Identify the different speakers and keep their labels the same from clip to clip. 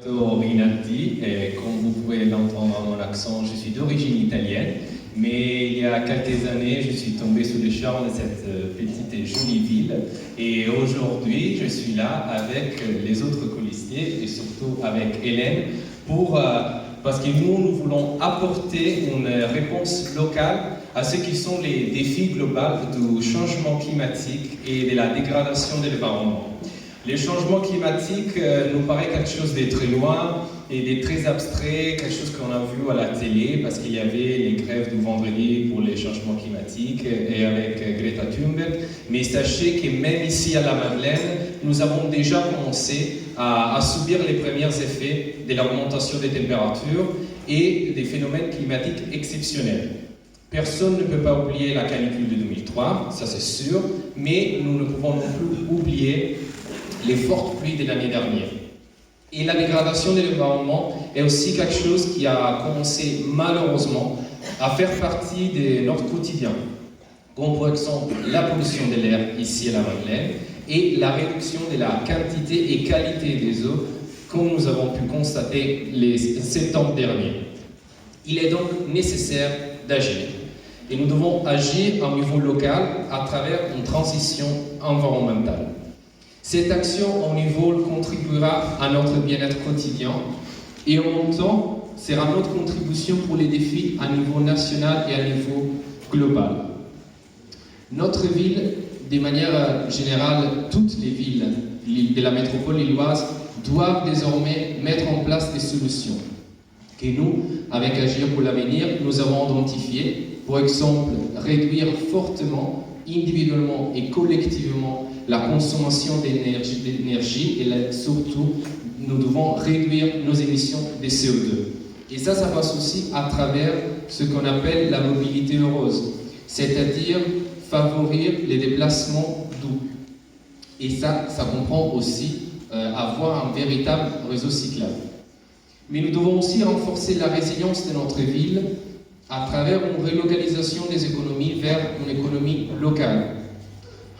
Speaker 1: Rinaldi, et comme vous pouvez l'entendre à mon accent, je suis d'origine italienne, mais il y a quelques années, je suis tombé sous le charme de cette petite et jolie ville, et aujourd'hui, je suis là avec les autres colistiers, et surtout avec Hélène, parce que nous voulons apporter une réponse locale à ce qui sont les défis globaux du changement climatique et de la dégradation de l'environnement. Le changement climatique nous paraît quelque chose de très loin et de très abstrait, quelque chose qu'on a vu à la télé parce qu'il y avait les grèves du vendredi pour les changements climatiques et avec Greta Thunberg. Mais sachez que même ici à la Madeleine, nous avons déjà commencé à subir les premiers effets de l'augmentation des températures et des phénomènes climatiques exceptionnels. Personne ne peut pas oublier la canicule de 2003, ça c'est sûr, mais nous ne pouvons non plus oublier les fortes pluies de l'année dernière. Et la dégradation de l'environnement est aussi quelque chose qui a commencé malheureusement à faire partie de notre quotidien, comme par exemple la pollution de l'air ici à la Madeleine et la réduction de la quantité et qualité des eaux, comme nous avons pu constater les septembre dernier. Il est donc nécessaire d'agir. Et nous devons agir à un niveau local à travers une transition environnementale. Cette action au niveau contribuera à notre bien-être quotidien et en même temps sera notre contribution pour les défis à niveau national et à niveau global. Notre ville, de manière générale, toutes les villes de la métropole lilloise doivent désormais mettre en place des solutions que nous, avec Agir pour l'avenir, nous avons identifiées. Par exemple, réduire fortement, individuellement et collectivement la consommation d'énergie et surtout, nous devons réduire nos émissions de CO2. Et ça passe aussi à travers ce qu'on appelle la mobilité heureuse, c'est-à-dire favoriser les déplacements doux. Et ça comprend aussi avoir un véritable réseau cyclable. Mais nous devons aussi renforcer la résilience de notre ville à travers une relocalisation des économies vers une économie locale.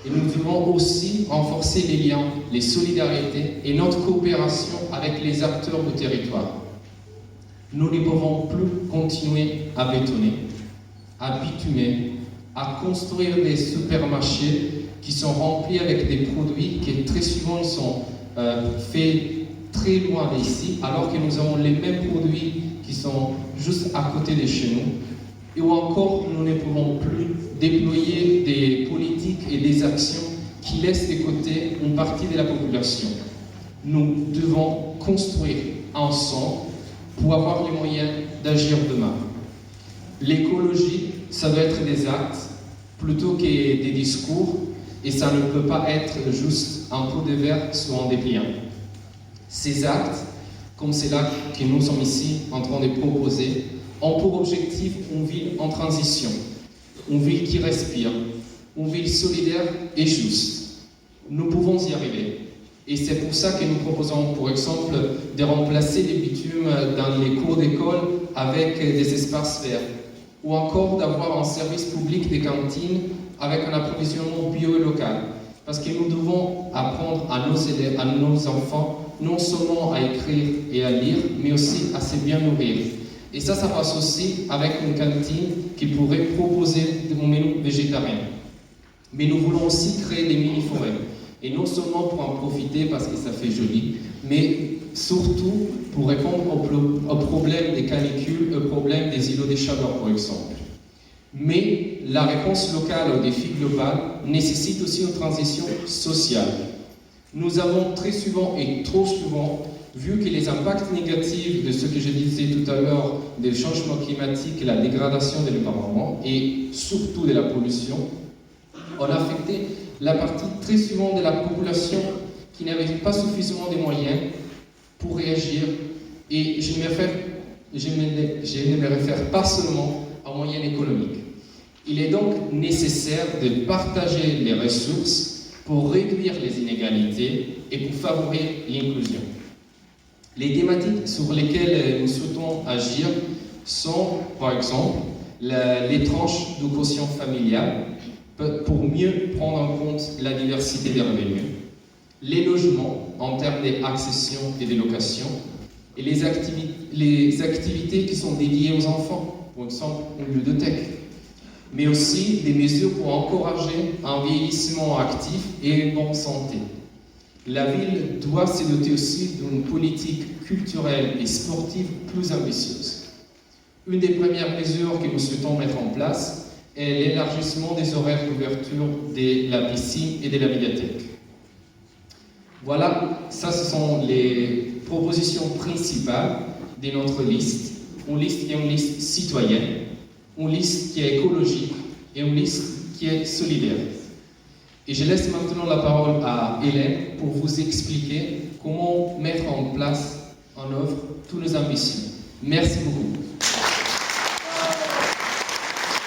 Speaker 1: Et nous devons aussi renforcer les liens, les solidarités et notre coopération avec les acteurs du territoire. Nous ne pouvons plus continuer à bétonner, à bitumer, à construire des supermarchés qui sont remplis avec des produits qui très souvent sont faits très loin d'ici, alors que nous avons les mêmes produits qui sont juste à côté de chez nous. Ou encore, nous ne pouvons plus déployer des politiques et des actions qui laissent de côté une partie de la population. Nous devons construire ensemble pour avoir les moyens d'agir demain. L'écologie, ça doit être des actes plutôt que des discours, et ça ne peut pas être juste un pot de verre sur un dépliant. Ces actes, comme c'est là que nous sommes ici en train de proposer, ont pour objectif une ville en transition, une ville qui respire, une ville solidaire et juste. Nous pouvons y arriver. Et c'est pour ça que nous proposons, par exemple, de remplacer les bitumes dans les cours d'école avec des espaces verts, ou encore d'avoir un service public des cantines avec un approvisionnement bio et local. Parce que nous devons apprendre à nos élèves, à nos enfants, non seulement à écrire et à lire, mais aussi à se bien nourrir. Et ça passe aussi avec une cantine qui pourrait proposer des menus végétariens. Mais nous voulons aussi créer des mini-forêts. Et non seulement pour en profiter parce que ça fait joli, mais surtout pour répondre au problème des canicules, au problème des îlots de chaleur, par exemple. Mais la réponse locale au défi global nécessite aussi une transition sociale. Nous avons très souvent et trop souvent vu que les impacts négatifs de ce que je disais tout à l'heure, des changements climatiques et la dégradation de l'environnement, et surtout de la pollution, ont affecté la partie très souvent de la population qui n'avait pas suffisamment de moyens pour réagir. Et je ne me réfère pas seulement aux moyens économiques. Il est donc nécessaire de partager les ressources pour réduire les inégalités et pour favoriser l'inclusion. Les thématiques sur lesquelles nous souhaitons agir sont, par exemple, les tranches du quotient familial pour mieux prendre en compte la diversité des revenus, les logements en termes d'accession et de location, Et les activités qui sont dédiées aux enfants, par exemple une ludothèque, mais aussi des mesures pour encourager un vieillissement actif et une bonne santé. La ville doit se doter aussi d'une politique culturelle et sportive plus ambitieuse. Une des premières mesures que nous souhaitons mettre en place est l'élargissement des horaires d'ouverture de la piscine et de la médiathèque. Voilà, ça ce sont les propositions principales de notre liste. Une liste qui est une liste citoyenne, une liste qui est écologique et une liste qui est solidaire. Et je laisse maintenant la parole à Hélène pour vous expliquer comment mettre en place, en œuvre, toutes nos ambitions. Merci beaucoup.